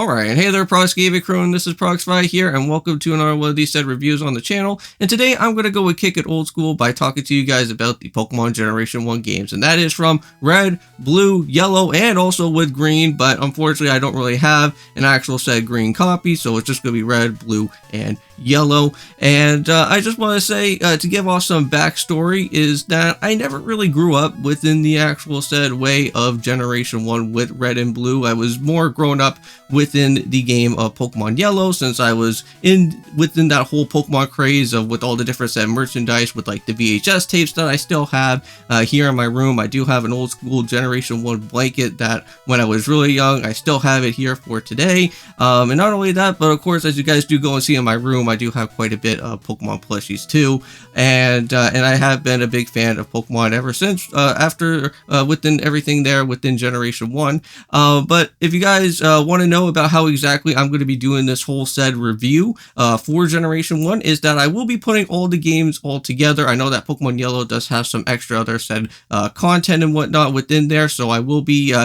Alright, hey there Prox Gaming Crew, and this is Proxify here, and welcome to another one of these said reviews on the channel. And today I'm going to go and kick it old school by talking to you guys about the Pokemon Generation 1 games. And that is from Red, Blue, Yellow, and also with Green, but unfortunately I don't really have an actual said green copy, so it's just going to be Red, Blue, and Yellow. And I just want to say, to give off some backstory, is that I never really grew up within the actual said way of Generation 1 with Red and Blue. I was more grown up within the game of Pokemon Yellow, since I was within that whole Pokemon craze of with all the different set merchandise with like the VHS tapes that I still have here in my room. I do have an old school Generation 1 blanket that when I was really young, I still have it here for today. And not only that, but of course, as you guys do go and see in my room, I do have quite a bit of Pokemon plushies too, and I have been a big fan of Pokemon ever since after within everything there within Generation 1. But if you guys want to know about how exactly I'm going to be doing this whole said review for Generation 1, is that I will be putting all the games all together. I know that Pokemon Yellow does have some extra other said content and whatnot within there, so I will be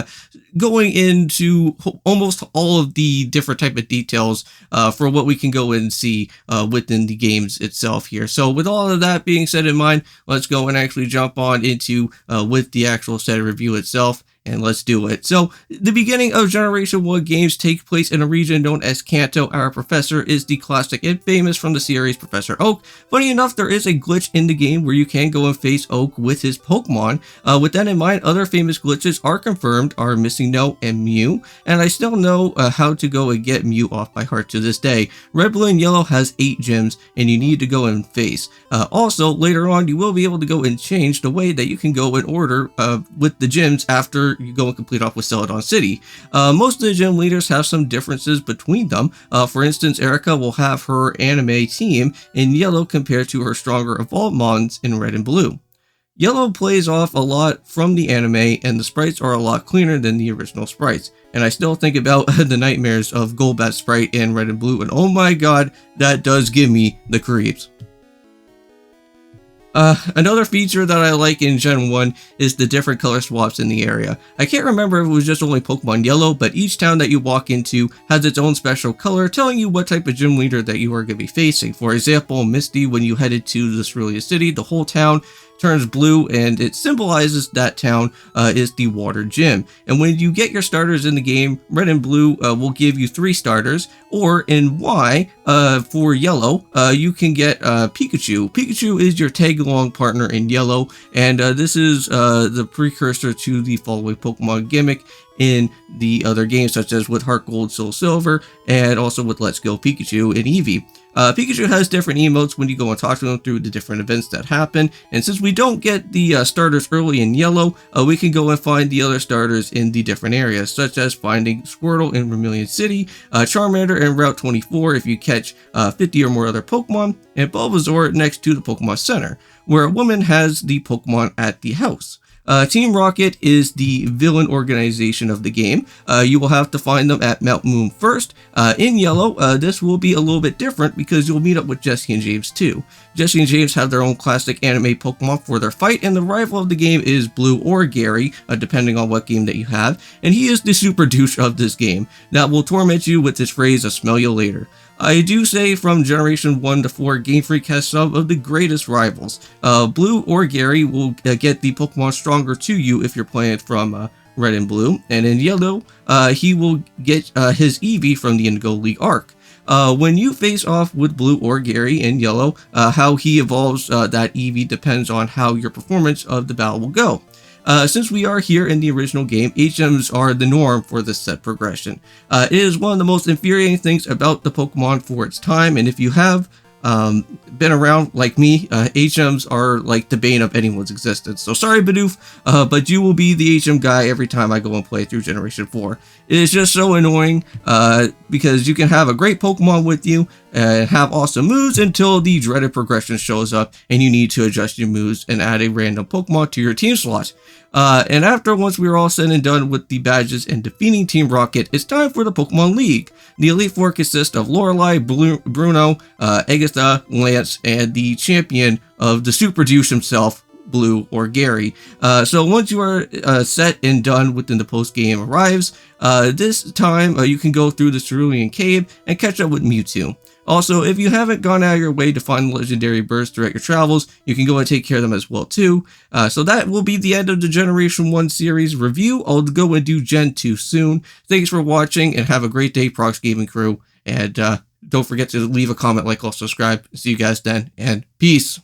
going into almost all of the different type of details for what we can go and see within the games itself here. So with all of that being said in mind, let's go and actually jump on into with the actual said review itself. And let's do it. So, the beginning of Generation 1 games take place in a region known as Kanto. Our professor is the classic and famous from the series Professor Oak. Funny enough, there is a glitch in the game where you can go and face Oak with his Pokemon. With that in mind, other famous glitches are confirmed are Missing Note and Mew. And I still know how to go and get Mew off by heart to this day. Red, Blue, and Yellow has 8 gyms, and you need to go and face. Also, later on, you will be able to go and change the way that you can go and order with the gyms after you go and complete off with Celadon City. Most of the gym leaders have some differences between them. For instance, Erica will have her anime team in Yellow compared to her stronger evolved mons in Red and Blue. Yellow plays off a lot from the anime, and the sprites are a lot cleaner than the original sprites. And I still think about the nightmares of Golbat sprite in Red and Blue, and oh my god, that does give me the creeps. Another feature that I like in Gen 1 is the different color swaps in the area. I can't remember if it was just only Pokemon Yellow, but each town that you walk into has its own special color, telling you what type of gym leader that you are going to be facing. For example, Misty, when you headed to the Cerulean City, the whole town turns blue, and it symbolizes that town is the water gym. And when you get your starters in the game, Red and Blue will give you 3 starters, or in Y, for Yellow, you can get Pikachu. Pikachu is your tag-along partner in Yellow, and this is the precursor to the following Pokemon gimmick in the other games, such as with Heart Gold, Soul Silver, and also with Let's Go Pikachu and Eevee. Pikachu has different emotes when you go and talk to him through the different events that happen, and since we don't get the starters early in Yellow, we can go and find the other starters in the different areas, such as finding Squirtle in Vermilion City, Charmander in Route 24 if you catch 50 or more other Pokemon, and Bulbasaur next to the Pokemon Center, where a woman has the Pokemon at the house. Team Rocket is the villain organization of the game. You will have to find them at Mount Moon first. In Yellow, this will be a little bit different because you'll meet up with Jessie and James too. Jessie and James have their own classic anime Pokemon for their fight, and the rival of the game is Blue or Gary, depending on what game that you have, and he is the super douche of this game that will torment you with his phrase, "I'll smell you later." I do say from Generation 1 to 4, Game Freak has some of the greatest rivals. Blue or Gary will get the Pokemon stronger to you if you're playing from Red and Blue, and in Yellow, he will get his Eevee from the Indigo League arc. When you face off with Blue or Gary in Yellow, how he evolves that Eevee depends on how your performance of the battle will go. Since we are here in the original game, HMs are the norm for this set progression. It is one of the most infuriating things about the Pokemon for its time, and if you have been around like me, HMs are like the bane of anyone's existence. So sorry, Bidoof, but you will be the HM guy every time I go and play through Generation 4. It is just so annoying because you can have a great Pokemon with you and have awesome moves until the dreaded progression shows up and you need to adjust your moves and add a random Pokemon to your team slot. And once we are all said and done with the badges and defeating Team Rocket, it's time for the Pokemon League. The Elite Four consists of Lorelei, Bruno, Agatha, Lance, and the champion of the Super Douche himself, Blue or Gary. So once you are set and done within the post game arrives, This time, you can go through the Cerulean Cave and catch up with Mewtwo. Also, if you haven't gone out of your way to find legendary birds throughout your travels, you can go and take care of them as well too. So that will be the end of the Generation 1 series review. I'll go and do Gen 2 soon. Thanks for watching and have a great day, Prox Gaming Crew. And don't forget to leave a comment, like, or subscribe. See you guys then, and peace.